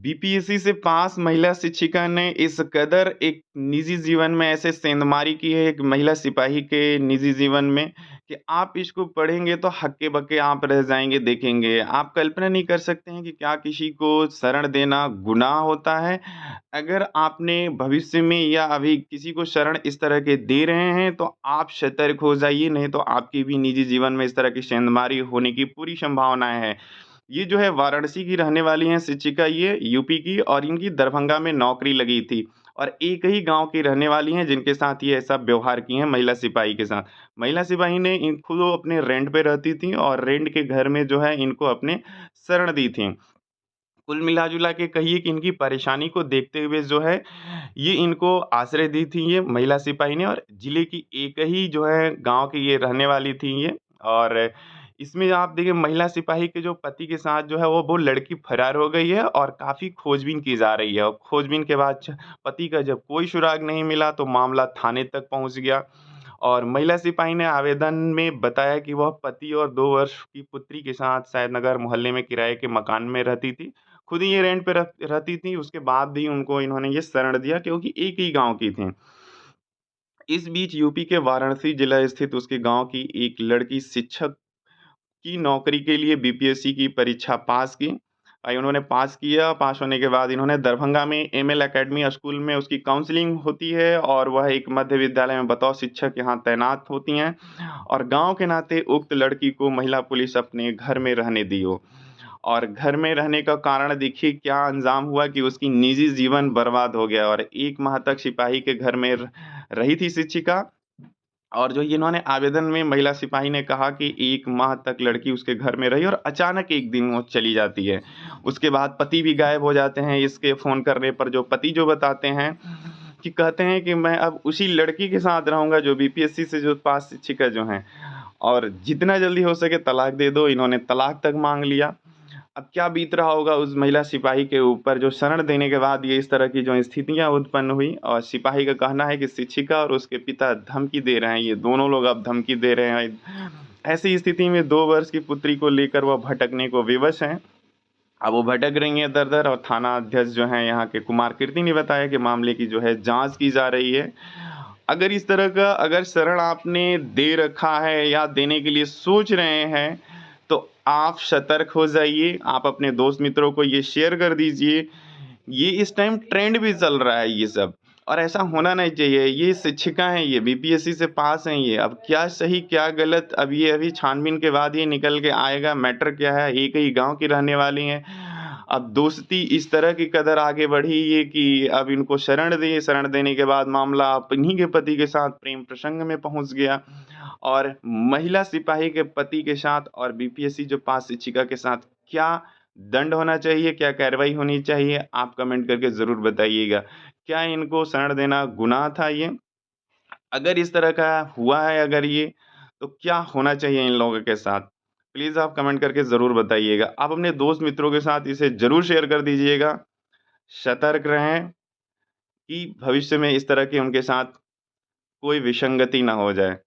BPSC से पास महिला शिक्षिका ने इस कदर एक निजी जीवन में ऐसे सेंधमारी की है एक महिला सिपाही के निजी जीवन में कि आप इसको पढ़ेंगे तो हक्के-बक्के आप रह जाएँगे देखेंगे। आप कल्पना नहीं कर सकते हैं कि क्या किसी को शरण देना गुनाह होता है? अगर आपने भविष्य में या अभी किसी को शरण इस तरह के दे रहे हैं तो आप सतर्क हो जाइए, नहीं तो आपके भी निजी जीवन में इस तरह की सेंधमारी होने की पूरी संभावनाएँ हैं। ये जो है वाराणसी की रहने वाली हैं शिक्षिका ये यूपी की और इनकी दरभंगा में नौकरी लगी थी और एक ही गाँव की रहने वाली हैं जिनके साथ ये ऐसा व्यवहार किए हैं महिला सिपाही के साथ। महिला सिपाही ने इन खुद वो अपने रेंट पे रहती थीं और रेंट के घर में जो है इनको अपने शरण दी थीं। कुल मिला-जुला के कहिए कि इनकी परेशानी को देखते हुए जो है, ये इनको आश्रय दी थी ये महिला सिपाही ने और जिले की एक ही जो है गाँव की ये रहने वाली थी ये। और इसमें आप देखिए महिला सिपाही के जो पति के साथ जो है वो लड़की फरार हो गई है और काफ़ी खोजबीन की जा रही है और खोजबीन के बाद पति का जब कोई सुराग नहीं मिला तो मामला थाने तक पहुँच गया। और महिला सिपाही ने आवेदन में बताया कि वह पति और 2 वर्ष की पुत्री के साथ सैदनगर मोहल्ले में किराए के मकान में रहती थी। खुद ही ये रेंट पे रहती थी, उसके बाद भी उनको इन्होंने ये शरण दिया क्योंकि एक ही गाँव की थीं। इस बीच यूपी के वाराणसी जिला स्थित उसके गाँव की एक लड़की शिक्षक की नौकरी के लिए बीपीएससी की परीक्षा पास की। उन्होंने पास किया, पास होने के बाद इन्होंने दरभंगा में एमएल अकेडमी स्कूल में उसकी काउंसलिंग होती है और वह एक मध्य विद्यालय में बतौर शिक्षक यहाँ तैनात होती हैं और गाँव के नाते उक्त लड़की को महिला पुलिस अपने घर में रहने दी हो। और घर में रहने का कारण देखिए क्या अंजाम हुआ कि उसकी निजी जीवन बर्बाद हो गया और 1 माह तक सिपाही के घर में रही थी शिक्षिका और जो इन्होंने आवेदन में महिला सिपाही ने कहा कि 1 माह तक लड़की उसके घर में रही और अचानक एक दिन वो चली जाती है। उसके बाद पति भी गायब हो जाते हैं, इसके फ़ोन करने पर जो पति जो बताते हैं कि कहते हैं कि मैं अब उसी लड़की के साथ रहूँगा जो बीपीएससी से जो पास शिक्षिका जो हैं और जितना जल्दी हो सके तलाक दे दो, इन्होंने तलाक तक माँग लिया। अब क्या बीत रहा होगा उस महिला सिपाही के ऊपर जो शरण देने के बाद ये इस तरह की जो स्थितियाँ उत्पन्न हुई और सिपाही का कहना है कि शिक्षिका और उसके पिता धमकी दे रहे हैं, ये दोनों लोग अब धमकी दे रहे हैं। ऐसी स्थिति में 2 वर्ष की पुत्री को लेकर वह भटकने को विवश हैं। अब वो भटक रही हैं दर-दर और थाना अध्यक्ष जो हैं यहाँ के कुमार कीर्ति ने बताया कि मामले की जो है जाँच की जा रही है। अगर इस तरह का अगर शरण आपने दे रखा है या देने के लिए सोच रहे हैं, तो आप सतर्क हो जाइए, आप अपने दोस्त मित्रों को ये शेयर कर दीजिए। ये इस टाइम ट्रेंड भी चल रहा है ये सब और ऐसा होना नहीं चाहिए। ये शिक्षिका हैं ये, बीपीएससी से पास हैं ये। अब क्या सही क्या गलत अब ये अभी छानबीन के बाद ये निकल के आएगा, मैटर क्या है, एक ही गाँव की रहने वाली हैं। अब दोस्ती इस तरह की कदर आगे बढ़ी ये कि अब इनको शरण दिए, शरण देने के बाद मामला अब इन्हीं के पति के साथ प्रेम प्रसंग में पहुँच गया और महिला सिपाही के पति के साथ और बीपीएससी जो पास शिक्षिका के साथ क्या दंड होना चाहिए, क्या कार्रवाई होनी चाहिए? आप कमेंट करके ज़रूर बताइएगा। क्या इनको शरण देना गुनाह था ये? अगर इस तरह का हुआ है अगर ये, तो क्या होना चाहिए इन लोगों के साथ? प्लीज़ आप कमेंट करके ज़रूर बताइएगा। आप अपने दोस्त मित्रों के साथ इसे ज़रूर शेयर कर दीजिएगा। सतर्क रहें कि भविष्य में इस तरह की उनके साथ कोई विसंगति ना हो जाए।